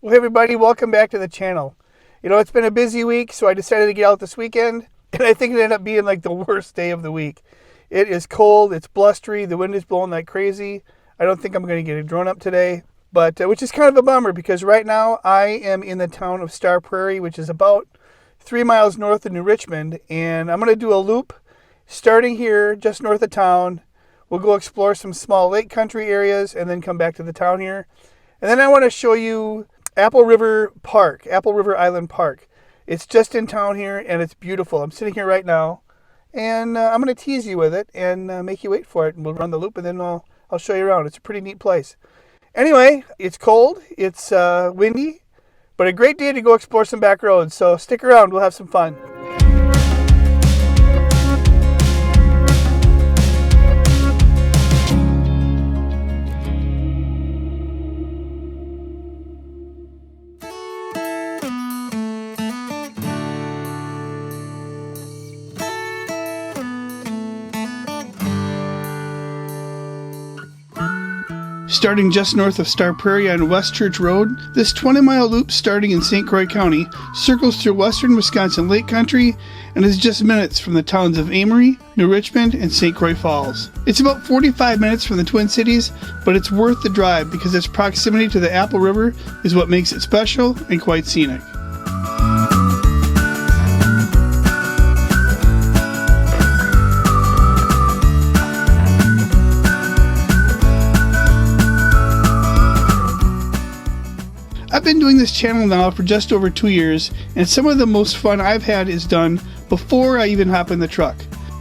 Well, hey everybody, welcome back to the channel. You know, it's been a busy week, so I decided to get out this weekend, and I think it ended up being like the worst day of the week. It is cold, it's blustery, the wind is blowing like crazy. I don't think I'm going to get a drone up today, but which is kind of a bummer because right now I am in the town of Star Prairie, which is about 3 miles north of New Richmond, and I'm going to do a loop starting here just north of town. We'll go explore some small lake country areas and then come back to the town here. And then I want to show you Apple River Island Park. It's just in town here and it's beautiful. I'm sitting here right now and I'm going to tease you with it and make you wait for it, and we'll run the loop and then I'll show you around. It's a pretty neat place. Anyway, it's cold, it's windy, but a great day to go explore some back roads. So stick around, we'll have some fun. Starting just north of Star Prairie on West Church Road, this 20-mile loop starting in St. Croix County circles through western Wisconsin Lake Country and is just minutes from the towns of Amory, New Richmond, and St. Croix Falls. It's about 45 minutes from the Twin Cities, but it's worth the drive because its proximity to the Apple River is what makes it special and quite scenic. I've been doing this channel now for just over 2 years, and some of the most fun I've had is done before I even hop in the truck.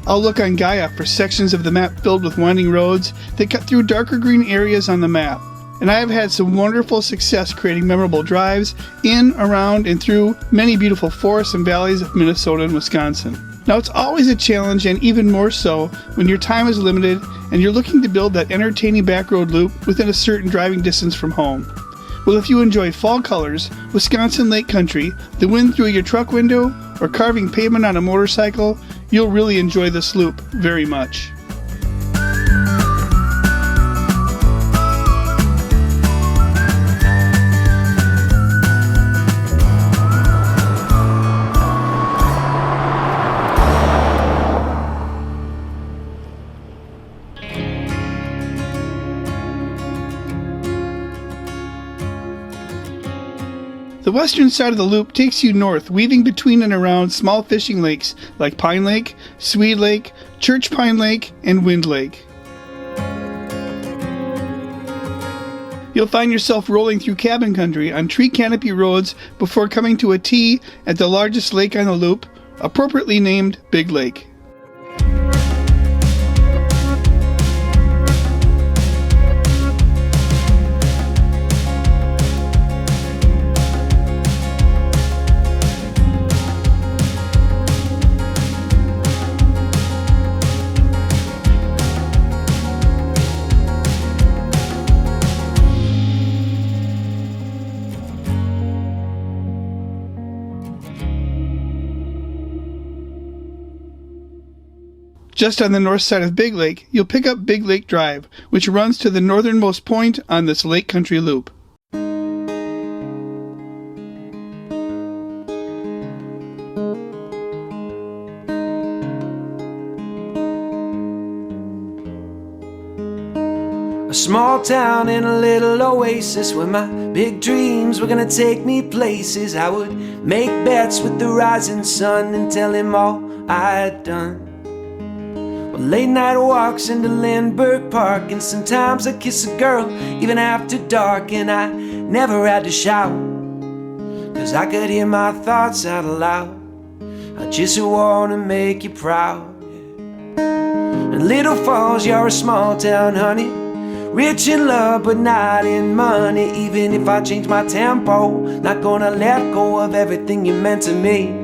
I'll look on Gaia for sections of the map filled with winding roads that cut through darker green areas on the map. And I have had some wonderful success creating memorable drives in, around, and through many beautiful forests and valleys of Minnesota and Wisconsin. Now it's always a challenge, and even more so when your time is limited and you're looking to build that entertaining backroad loop within a certain driving distance from home. Well, if you enjoy fall colors, Wisconsin Lake Country, the wind through your truck window, or carving pavement on a motorcycle, you'll really enjoy this loop very much. The western side of the loop takes you north, weaving between and around small fishing lakes like Pine Lake, Swede Lake, Church Pine Lake, and Wind Lake. You'll find yourself rolling through cabin country on tree canopy roads before coming to a T at the largest lake on the loop, appropriately named Big Lake. Just on the north side of Big Lake, you'll pick up Big Lake Drive, which runs to the northernmost point on this lake country loop. A small town in a little oasis where my big dreams were gonna take me places. I would make bets with the rising sun and tell him all I'd done. Late night walks into Lindbergh Park, and sometimes I kiss a girl even after dark. And I never had to shout, 'cause I could hear my thoughts out loud. I just wanna make you proud. And Little Falls, you're a small town, honey, rich in love but not in money. Even if I change my tempo, not gonna let go of everything you meant to me.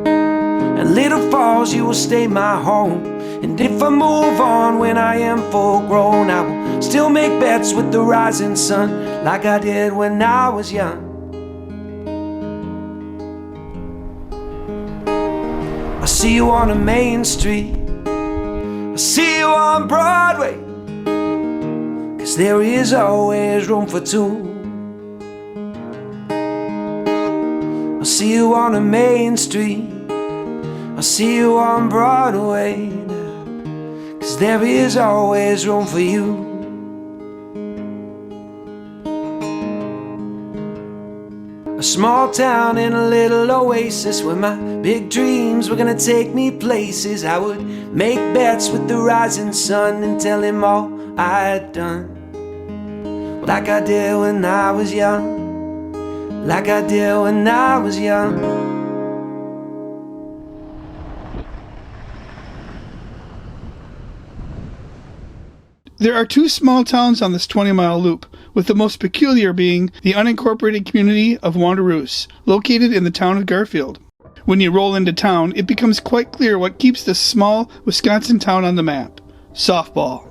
And Little Falls, you will stay my home. And if I move on when I am full grown, I will still make bets with the rising sun, like I did when I was young. I see you on a main street, I see you on Broadway, 'cause there is always room for two. see you on a Main Street, I'll see you on Broadway now, 'cause there is always room for you. A small town in a little oasis where my big dreams were gonna take me places. I would make bets with the rising sun and tell him all I'd done, like I did when I was young, like I did when I was young. There are two small towns on this 20-mile loop, with the most peculiar being the unincorporated community of Wanderoos, located in the town of Garfield. When you roll into town, it becomes quite clear what keeps this small Wisconsin town on the map: softball.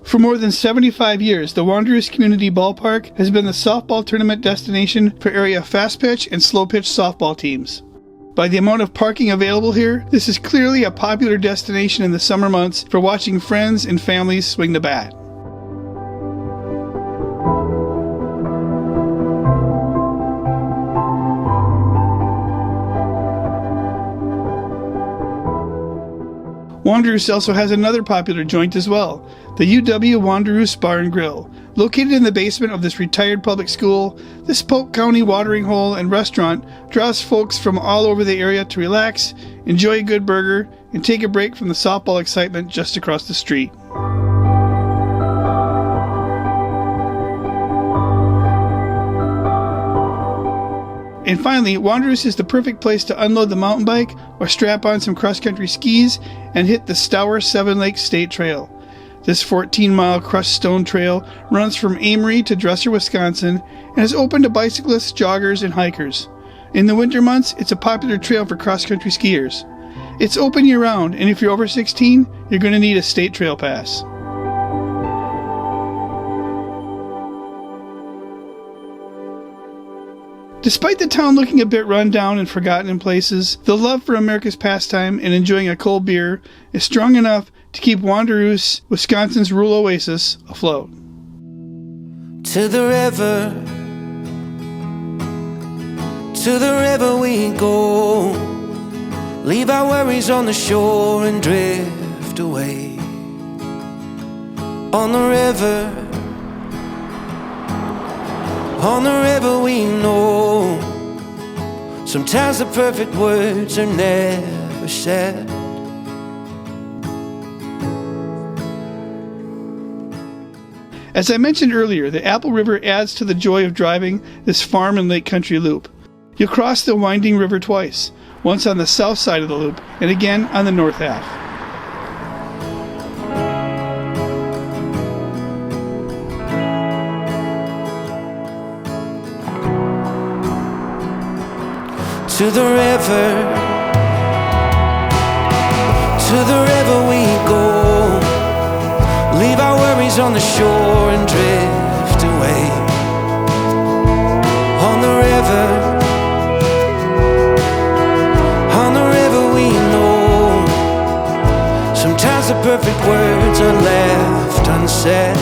For more than 75 years, the Wanderoos Community Ballpark has been the softball tournament destination for area fast-pitch and slow-pitch softball teams. By the amount of parking available here, this is clearly a popular destination in the summer months for watching friends and families swing the bat. Wanderoos also has another popular joint as well, the UW Wanderoos Bar and Grill. Located in the basement of this retired public school, this Polk County watering hole and restaurant draws folks from all over the area to relax, enjoy a good burger, and take a break from the softball excitement just across the street. And finally, Wanderoos is the perfect place to unload the mountain bike or strap on some cross-country skis and hit the Stower Seven Lakes State Trail. This 14-mile crushed stone trail runs from Amory to Dresser, Wisconsin, and is open to bicyclists, joggers, and hikers. In the winter months, it's a popular trail for cross-country skiers. It's open year-round, and if you're over 16, you're going to need a state trail pass. Despite the town looking a bit run down and forgotten in places, the love for America's pastime and enjoying a cold beer is strong enough to keep Wanderoos, Wisconsin's rural oasis, afloat. To the river we go, leave our worries on the shore and drift away. On the river we know, sometimes the perfect words are never said. As I mentioned earlier, the Apple River adds to the joy of driving this farm and lake country loop. You'll cross the winding river twice, once on the south side of the loop and again on the north half. To the river we go, leave our worries on the shore and drift away. On the river we know, sometimes the perfect words are left unsaid.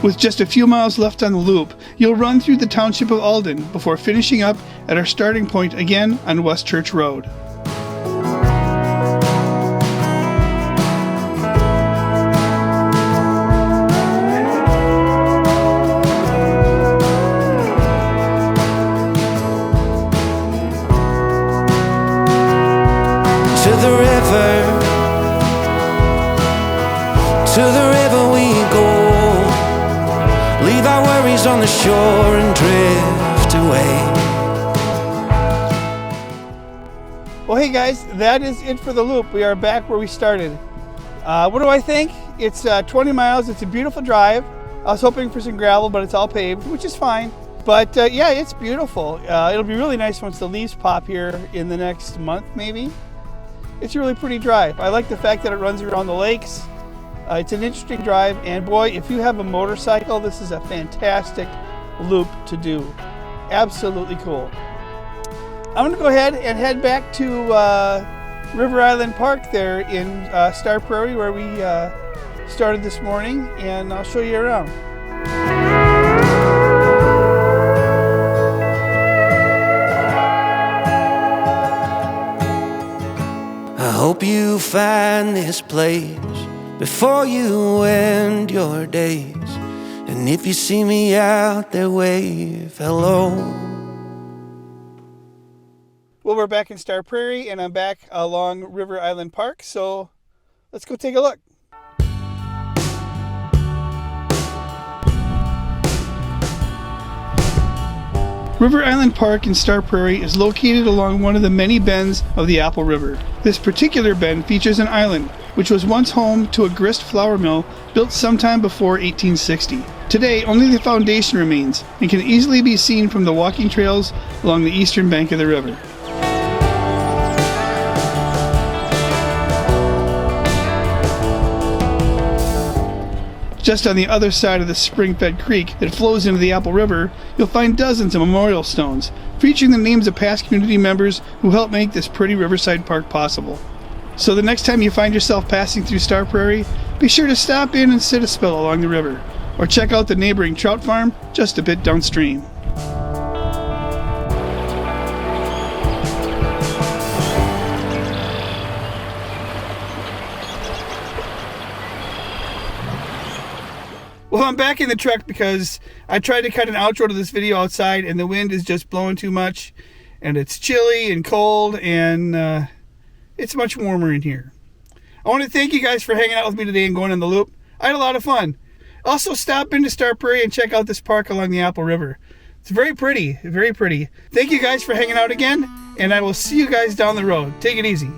With just a few miles left on the loop, you'll run through the township of Alden before finishing up at our starting point again on West Church Road. To the river we go, leave our worries on the shore and drift away. Well, hey guys, that is it for the loop. We are back where we started. What do I think? It's 20 miles. It's a beautiful drive. I was hoping for some gravel, but it's all paved, which is fine. But yeah, it's beautiful. It'll be really nice once the leaves pop here in the next month, maybe. It's a really pretty drive. I like the fact that it runs around the lakes. It's an interesting drive, and boy, if you have a motorcycle, this is a fantastic loop to do. Absolutely cool. I'm going to go ahead and head back to River Island Park there in Star Prairie, where we started this morning, and I'll show you around. I hope you find this place before you end your days. And if you see me out there, wave hello. Well, we're back in Star Prairie, and I'm back along River Island Park, so let's go take a look. River Island Park in Star Prairie is located along one of the many bends of the Apple River. This particular bend features an island, which was once home to a grist flour mill built sometime before 1860. Today, only the foundation remains and can easily be seen from the walking trails along the eastern bank of the river. Just on the other side of the spring-fed creek that flows into the Apple River, you'll find dozens of memorial stones featuring the names of past community members who helped make this pretty riverside park possible. So the next time you find yourself passing through Star Prairie, be sure to stop in and sit a spell along the river, or check out the neighboring trout farm just a bit downstream. Well, I'm back in the truck because I tried to cut an outro to this video outside, and the wind is just blowing too much, and it's chilly and cold, and it's much warmer in here. I want to thank you guys for hanging out with me today and going on the loop. I had a lot of fun. Also, stop into Star Prairie and check out this park along the Apple River. It's very pretty, very pretty. Thank you guys for hanging out again, and I will see you guys down the road. Take it easy.